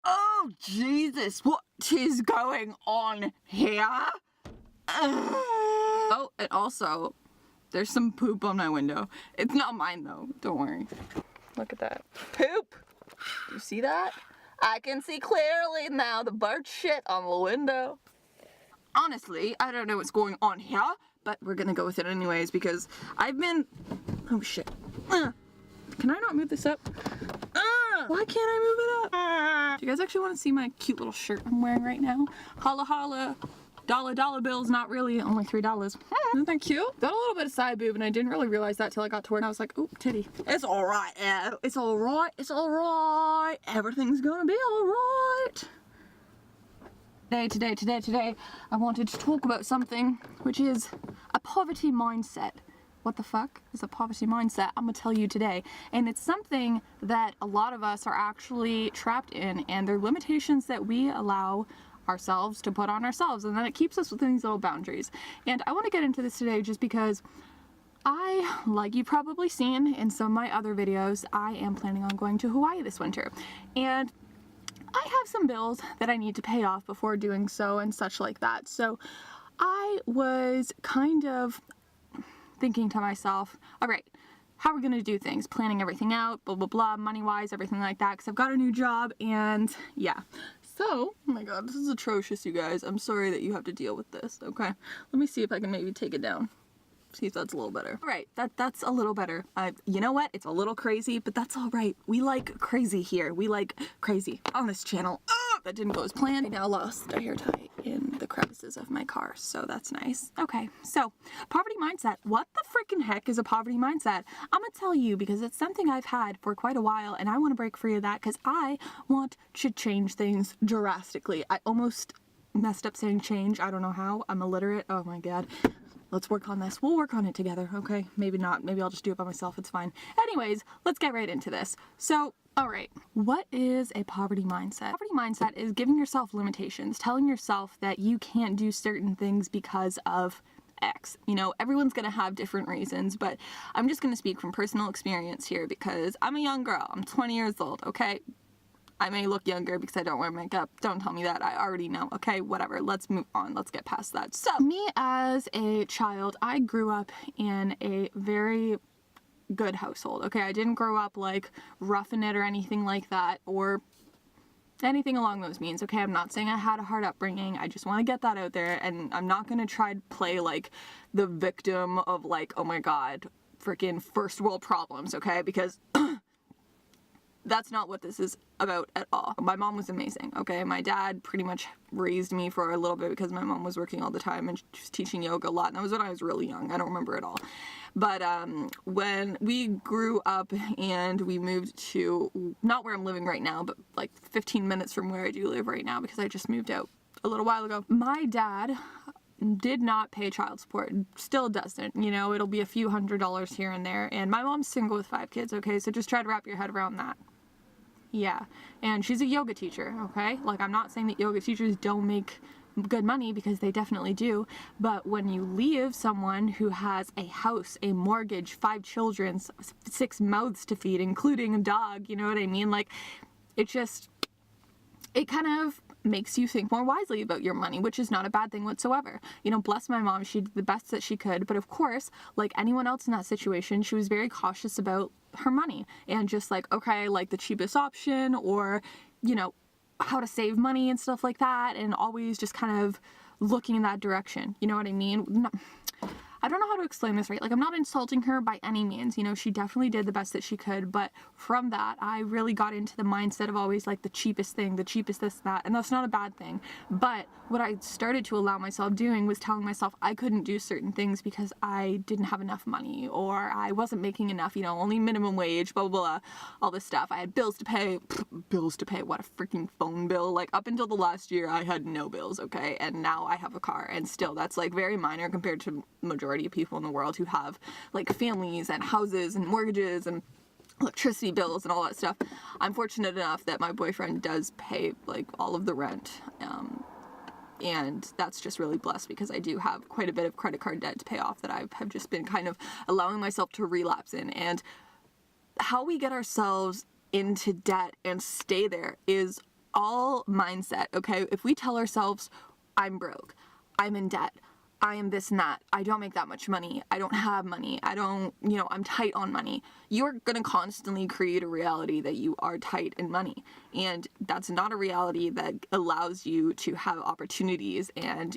Oh, Jesus, what is going on here? Oh, and also, there's some poop on my window. It's not mine, though. Don't worry. Look at that. Poop! Do you see that? I can see clearly now the bird shit on the window. Honestly, I don't know what's going on here, but we're gonna go with it anyways because I've been... Oh, shit. Can I not move this up? Why can't I move it up? Do you guys actually want to see my cute little shirt I'm wearing right now? Holla holla. Dollar bills, not really, only $3. Isn't that cute? Got a little bit of side boob and I didn't really realize that till I got to where and I was like, ooh, titty. It's alright, it's alright, it's alright. Everything's gonna be alright. Today, I wanted to talk about something which is a poverty mindset. What the fuck is a poverty mindset? I'm gonna tell you today. And it's something that a lot of us are actually trapped in, and they're limitations that we allow ourselves to put on ourselves, and then it keeps us within these little boundaries. And I want to get into this today just because like you've probably seen in some of my other videos, I am planning on going to Hawaii this winter. And I have some bills that I need to pay off before doing so and such like that. So I was kind of thinking to myself, all right, how are we going to do things? Planning everything out, blah, blah, blah, money-wise, everything like that, because I've got a new job, and yeah. So, oh my god, this is atrocious, you guys. I'm sorry that you have to deal with this, okay? Let me see if I can maybe take it down. See if that's a little better. All right, that's a little better. You know what? It's a little crazy, but that's all right. We like crazy here. We like crazy on this channel. Oh, that didn't go as planned. I now lost a hair tie in the crevices of my car, so that's nice. Okay, so poverty mindset. What the freaking heck is a poverty mindset? I'm gonna tell you because it's something I've had for quite a while, and I want to break free of that because I want to change things drastically. I almost messed up saying change. I don't know how. I'm illiterate. Oh my god. Let's work on this. We'll work on it together, okay? Maybe not. Maybe I'll just do it by myself. It's fine. Anyways, let's get right into this. So, all right, what is a poverty mindset? Poverty mindset is giving yourself limitations, telling yourself that you can't do certain things because of X. You know, everyone's gonna have different reasons, but I'm just gonna speak from personal experience here because I'm a young girl. I'm 20 years old, okay? I may look younger because I don't wear makeup. Don't tell me that. I already know. Okay, whatever. Let's move on. Let's get past that. So, me as a child, I grew up in a very good household. Okay, I didn't grow up like roughing it or anything like that or anything along those means. Okay, I'm not saying I had a hard upbringing. I just want to get that out there, and I'm not going to try to play like the victim of like, oh my god, freaking first world problems, okay? Because that's not what this is about at all. My mom was amazing, okay? My dad pretty much raised me for a little bit because my mom was working all the time and she was teaching yoga a lot, and that was when I was really young. I don't remember it all. But when we grew up and we moved to, not where I'm living right now, but like 15 minutes from where I do live right now because I just moved out a little while ago, my dad did not pay child support, still doesn't, you know, it'll be a few $100s here and there, and my mom's single with 5 kids, okay, so just try to wrap your head around that. Yeah, and she's a yoga teacher, okay? Like, I'm not saying that yoga teachers don't make good money because they definitely do, but when you leave someone who has a house, a mortgage, 5 children, 6 mouths to feed, including a dog, you know what I mean? Like, it kind of makes you think more wisely about your money, which is not a bad thing whatsoever. You know, bless my mom, she did the best that she could, but of course, like anyone else in that situation, she was very cautious about her money and just like, okay, like the cheapest option, or, you know, how to save money and stuff like that, and always just kind of looking in that direction. You know what I mean? I don't know how to explain this right. Like, I'm not insulting her by any means. You know, she definitely did the best that she could. But from that, I really got into the mindset of always like the cheapest thing, the cheapest this, that. And that's not a bad thing. But what I started to allow myself doing was telling myself I couldn't do certain things because I didn't have enough money, or I wasn't making enough, you know, only minimum wage, blah, blah, blah, all this stuff. I had bills to pay. Bills to pay. What a freaking phone bill. Like, up until the last year, I had no bills, okay? And now I have a car. And still, that's like very minor compared to majority of people in the world who have like families and houses and mortgages and electricity bills and all that stuff. I'm fortunate enough that my boyfriend does pay like all of the rent, and that's just really blessed because I do have quite a bit of credit card debt to pay off that I have just been kind of allowing myself to relapse in. And how we get ourselves into debt and stay there is all mindset, okay? If we tell ourselves, I'm broke, I'm in debt, I am this and that, I don't make that much money, I don't have money, I don't, I'm tight on money, you're going to constantly create a reality that you are tight in money. And that's not a reality that allows you to have opportunities and,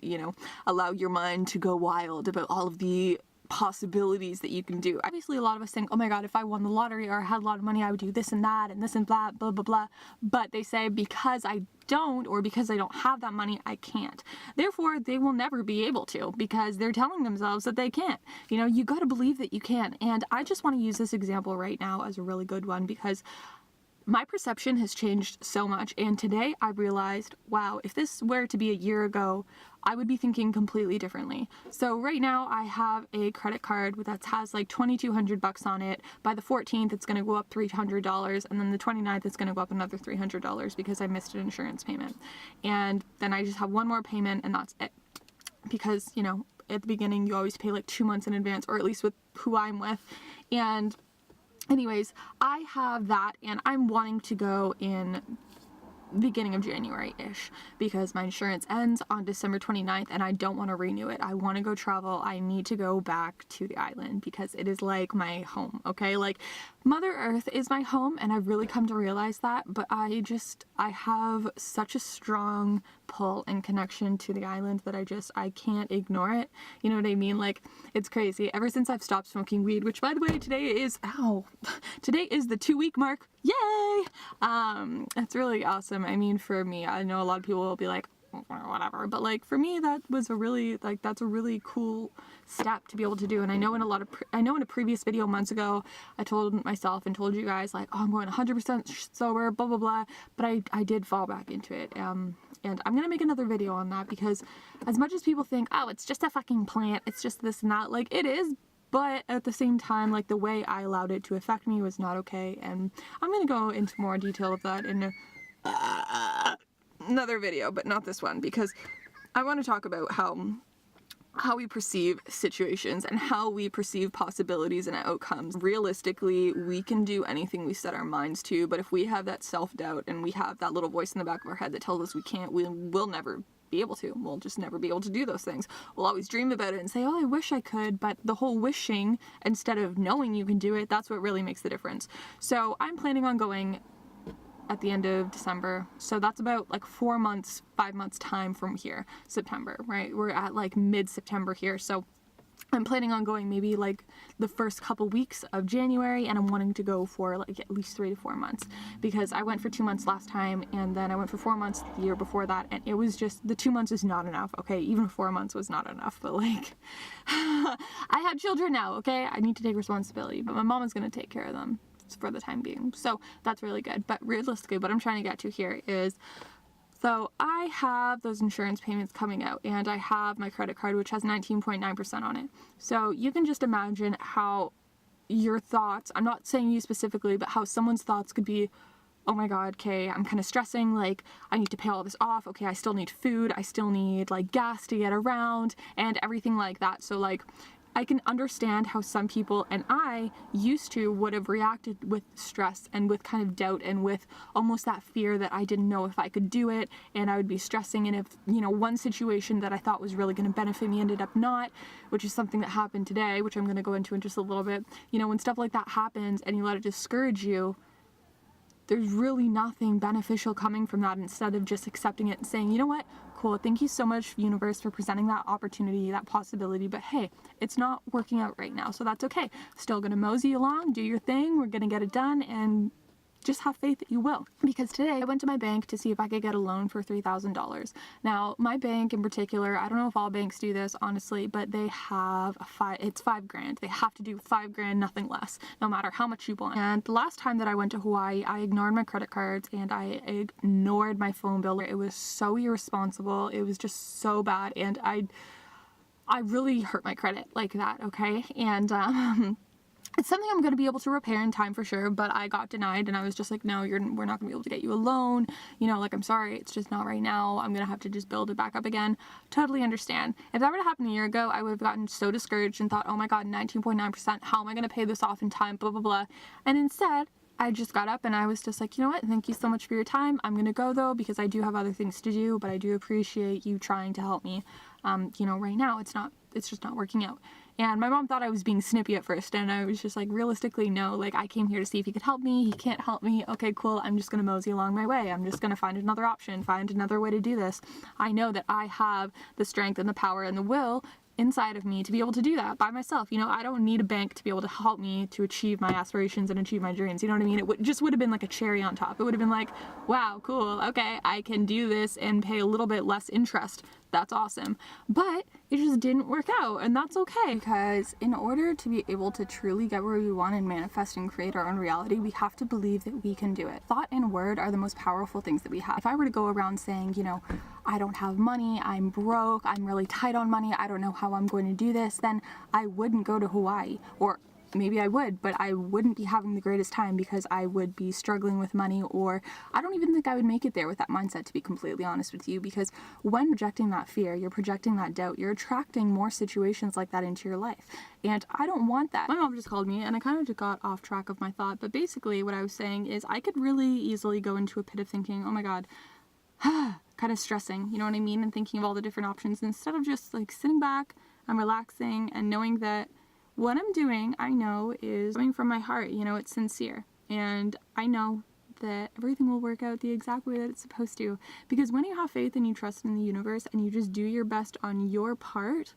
allow your mind to go wild about all of the possibilities that you can do. Obviously, a lot of us think, oh my god, if I won the lottery or I had a lot of money, I would do this and that and this and blah, blah, blah, blah. But they say because I don't, or because I don't have that money, I can't. Therefore, they will never be able to, because they're telling themselves that they can't. You got to believe that you can. And I just want to use this example right now as a really good one, because my perception has changed so much, and today I realized, wow, if this were to be a year ago, I would be thinking completely differently. So right now I have a credit card that has like $2,200 on it. By the 14th, it's going to go up $300, and then the 29th, it's going to go up another $300 because I missed an insurance payment. And then I just have one more payment, and that's it. Because, at the beginning, you always pay like 2 months in advance, or at least with who I'm with. And anyways, I have that, and I'm wanting to go in beginning of January-ish, because my insurance ends on December 29th and I don't want to renew it. I want to go travel. I need to go back to the island because it is like my home, okay? Like, Mother Earth is my home, and I've really come to realize that, but I have such a strong pull and connection to the island that I can't ignore it. You know what I mean? Like, it's crazy. Ever since I've stopped smoking weed, which, by the way, today is the 2-week mark. Yay! It's really awesome. I mean, for me, I know a lot of people will be like, whatever, but like for me, that was that's a really cool step to be able to do. And I know in a previous video months ago, I told myself and told you guys like, oh, I'm going 100% sober, blah blah blah, but I did fall back into it. And I'm gonna make another video on that, because as much as people think, oh, it's just a fucking plant, it's just this and that, like, it is. But at the same time, like, the way I allowed it to affect me was not okay, and I'm gonna go into more detail of that in another video, but not this one, because I want to talk about how we perceive situations and how we perceive possibilities and outcomes. Realistically, we can do anything we set our minds to, but if we have that self-doubt and we have that little voice in the back of our head that tells us we can't, we'll never be able to. We'll just never be able to do those things. We'll always dream about it and say, oh, I wish I could, but the whole wishing instead of knowing you can do it, that's what really makes the difference. So I'm planning on going at the end of December, so that's about like 5 months time from here. September, right? We're at like mid-September here, so I'm planning on going maybe like the first couple weeks of January, and I'm wanting to go for like at least 3 to 4 months, because I went for 2 months last time, and then I went for 4 months the year before that, and it was just, the 2 months is not enough, okay? Even 4 months was not enough, but like, I have children now, okay? I need to take responsibility, but my mom is going to take care of them for the time being, so that's really good. But realistically, what I'm trying to get to here is, so I have those insurance payments coming out, and I have my credit card, which has 19.9% on it. So you can just imagine how your thoughts, I'm not saying you specifically, but how someone's thoughts could be, oh my god, okay, I'm kind of stressing, like, I need to pay all this off, okay, I still need food, I still need, like, gas to get around, and everything like that. So, like, I can understand how some people, and I used to, would have reacted with stress and with kind of doubt and with almost that fear that I didn't know if I could do it, and I would be stressing, and if, one situation that I thought was really going to benefit me ended up not, which is something that happened today, which I'm going to go into in just a little bit. When stuff like that happens and you let it discourage you, there's really nothing beneficial coming from that, instead of just accepting it and saying, you know what, cool, thank you so much, universe, for presenting that opportunity, that possibility, but hey, it's not working out right now, so that's okay. Still gonna mosey along, do your thing, we're gonna get it done, and just have faith that you will. Because today I went to my bank to see if I could get a loan for $3,000. Now, my bank in particular, I don't know if all banks do this, honestly, but they have it's $5,000. They have to do $5,000, nothing less, no matter how much you want. And the last time that I went to Hawaii, I ignored my credit cards and I ignored my phone bill. It was so irresponsible. It was just so bad, and I really hurt my credit like that, okay? And it's something I'm going to be able to repair in time for sure, but I got denied, and I was just like, no, we're not going to be able to get you a loan. Like, I'm sorry, it's just not right now. I'm going to have to just build it back up again. Totally understand. If that were to happen a year ago, I would have gotten so discouraged and thought, oh my god, 19.9%, how am I going to pay this off in time, blah, blah, blah. And instead, I just got up and I was just like, you know what, thank you so much for your time. I'm gonna go though because I do have other things to do, but I do appreciate you trying to help me. Right now it's just not working out. And my mom thought I was being snippy at first, and I was just like, realistically, no, like, I came here to see if he could help me. He can't help me. Okay, cool. I'm just gonna mosey along my way. I'm just gonna find another option, find another way to do this. I know that I have the strength and the power and the will inside of me to be able to do that by myself. I don't need a bank to be able to help me to achieve my aspirations and achieve my dreams. You know what I mean? It just would have been like a cherry on top. It would have been like, wow, cool, okay, I can do this and pay a little bit less interest. That's awesome. But it just didn't work out, and that's okay. Because in order to be able to truly get where we want and manifest and create our own reality, we have to believe that we can do it. Thought and word are the most powerful things that we have. If I were to go around saying, I don't have money, I'm broke, I'm really tight on money, I don't know how I'm going to do this, then I wouldn't go to Hawaii. Or maybe I would, but I wouldn't be having the greatest time because I would be struggling with money, or I don't even think I would make it there with that mindset, to be completely honest with you, because when projecting that fear, you're projecting that doubt, you're attracting more situations like that into your life, and I don't want that. My mom just called me, and I kind of just got off track of my thought, but basically what I was saying is I could really easily go into a pit of thinking, oh my god, kind of stressing, you know what I mean, and thinking of all the different options instead of just like sitting back and relaxing and knowing that what I'm doing, I know, is coming from my heart. It's sincere. And I know that everything will work out the exact way that it's supposed to. Because when you have faith and you trust in the universe and you just do your best on your part,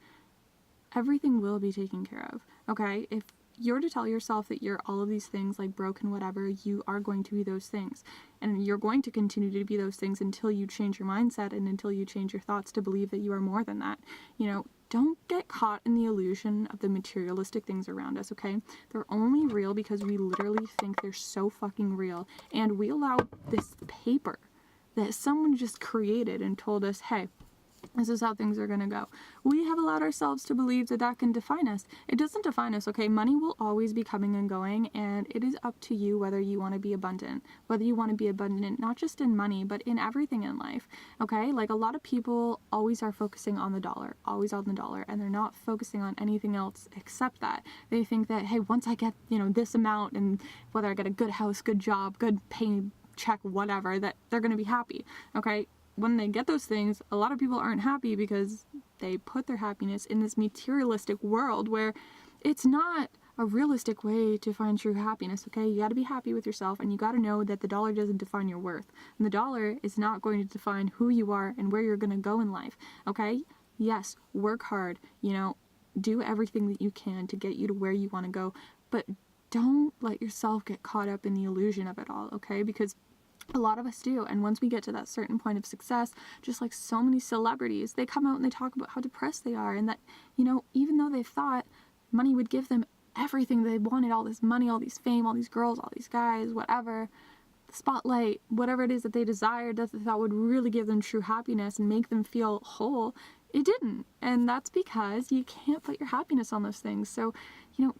everything will be taken care of. Okay? If you're to tell yourself that you're all of these things, like broken, whatever, you are going to be those things. And you're going to continue to be those things until you change your mindset and until you change your thoughts to believe that you are more than that. Don't get caught in the illusion of the materialistic things around us, okay? They're only real because we literally think they're so fucking real. And we allow this paper that someone just created and told us, hey, this is how things are going to go. We have allowed ourselves to believe that that can define us. It doesn't define us, okay? Money will always be coming and going, and it is up to you whether you want to be abundant. Whether you want to be abundant, not just in money, but in everything in life, okay? Like, a lot of people always are focusing on the dollar, always on the dollar, and they're not focusing on anything else except that. They think that, hey, once I get, this amount, and whether I get a good house, good job, good pay check, whatever, that they're going to be happy, okay? When they get those things, a lot of people aren't happy because they put their happiness in this materialistic world where it's not a realistic way to find true happiness, okay? You gotta be happy with yourself, and you gotta know that the dollar doesn't define your worth. And the dollar is not going to define who you are and where you're gonna go in life, okay? Yes, work hard, do everything that you can to get you to where you want to go, but don't let yourself get caught up in the illusion of it all, okay? Because a lot of us do, and once we get to that certain point of success, just like so many celebrities, they come out and they talk about how depressed they are, and that, even though they thought money would give them everything they wanted, all this money, all these fame, all these girls, all these guys, whatever, the spotlight, whatever it is that they desired, that they thought would really give them true happiness and make them feel whole, it didn't. And that's because you can't put your happiness on those things. So,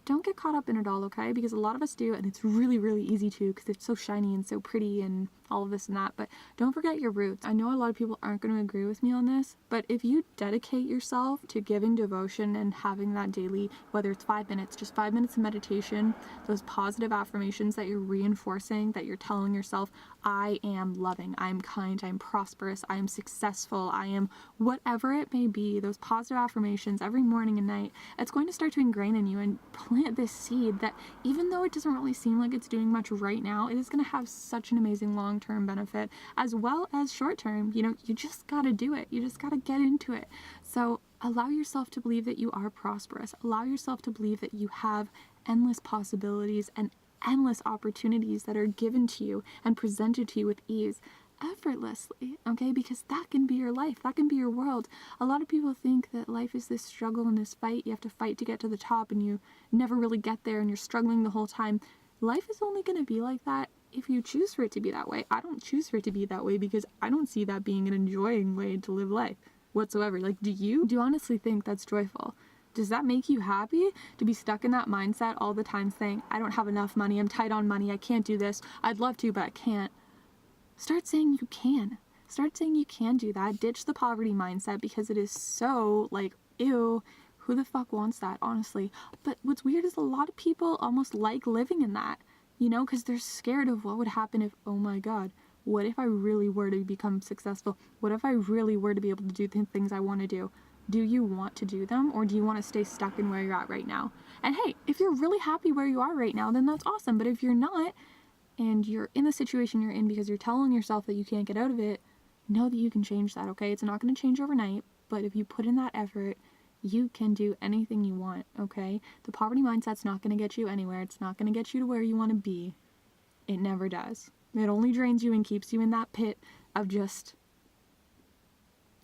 don't get caught up in it all, okay? Because a lot of us do, and it's really, really easy to, because it's so shiny and so pretty and all of this and that, but don't forget your roots. I know a lot of people aren't going to agree with me on this, but if you dedicate yourself to giving devotion and having that daily, whether it's 5 minutes, just 5 minutes of meditation, those positive affirmations that you're reinforcing, that you're telling yourself, I am loving, I'm kind, I'm prosperous, I am successful, I am whatever it may be, those positive affirmations every morning and night, it's going to start to ingrain in you and plant this seed that even though it doesn't really seem like it's doing much right now, it is going to have such an amazing long-term benefit as well as short-term. You just got to do it. You just got to get into it. So allow yourself to believe that you are prosperous. Allow yourself to believe that you have endless possibilities and endless opportunities that are given to you and presented to you with ease, effortlessly, okay? Because that can be your life, that can be your world. A lot of people think that life is this struggle and this fight, you have to fight to get to the top, and you never really get there, and you're struggling the whole time. Life is only going to be like that if you choose for it to be that way. I don't choose for it to be that way because I don't see that being an enjoying way to live life whatsoever. Like, do you honestly think that's joyful? Does that make you happy to be stuck in that mindset all the time saying, I don't have enough money, I'm tight on money, I can't do this, I'd love to, but I can't? Start saying you can. Start saying you can do that. Ditch the poverty mindset because it is so, like, ew, who the fuck wants that, honestly? But what's weird is a lot of people almost like living in that. you know, because they're scared of what would happen if, oh my God, what if I really were to become successful? What if I really were to be able to do the things I want to do? Do you want to do them, or do you want to stay stuck in where you're at right now? And hey, if you're really happy where you are right now, then that's awesome. But if you're not, and you're in the situation you're in because you're telling yourself that you can't get out of it, know that you can change that, okay? It's not going to change overnight, but if you put in that effort, you can do anything you want, okay? The poverty mindset's not going to get you anywhere. It's not going to get you to where you want to be. It never does. It only drains you and keeps you in that pit of just,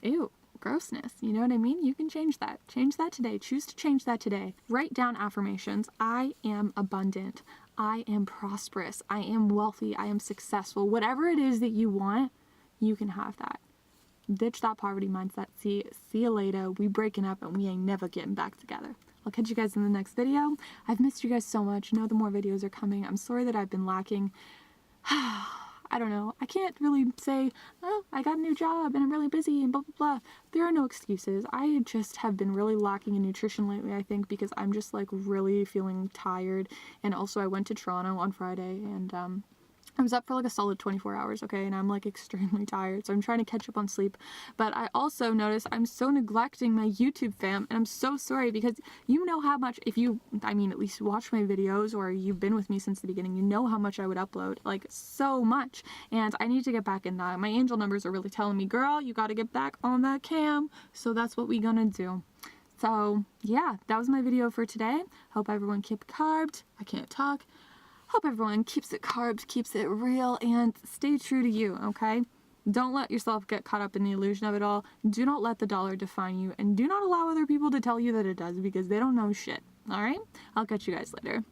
ew, grossness. You know what I mean? You can change that. Change that today. Choose to change that today. Write down affirmations. I am abundant. I am prosperous. I am wealthy. I am successful. Whatever it is that you want, you can have that. Ditch that poverty mindset. See you later. We breaking up and we ain't never getting back together. I'll catch you guys in the next video. I've missed you guys so much. I know the more videos are coming. I'm sorry that I've been lacking. I don't know. I can't really say, oh, I got a new job and I'm really busy and blah, blah, blah. There are no excuses. I just have been really lacking in nutrition lately, I think, because I'm just like really feeling tired. And also I went to Toronto on Friday and I was up for like a solid 24 hours, okay, and I'm like extremely tired, so I'm trying to catch up on sleep. But I also noticed I'm so neglecting my YouTube fam, and I'm so sorry because you know how much, if you, I mean, at least watch my videos or you've been with me since the beginning, you know how much I would upload, like so much, and I need to get back in that. My angel numbers are really telling me, girl, you got to get back on that cam, so that's what we gonna do. So yeah, that was my video for today. Hope everyone kept carbed. I can't talk. Hope everyone keeps it carbs, keeps it real, and stay true to you, okay? Don't let yourself get caught up in the illusion of it all. Do not let the dollar define you, and do not allow other people to tell you that it does, because they don't know shit, alright? I'll catch you guys later.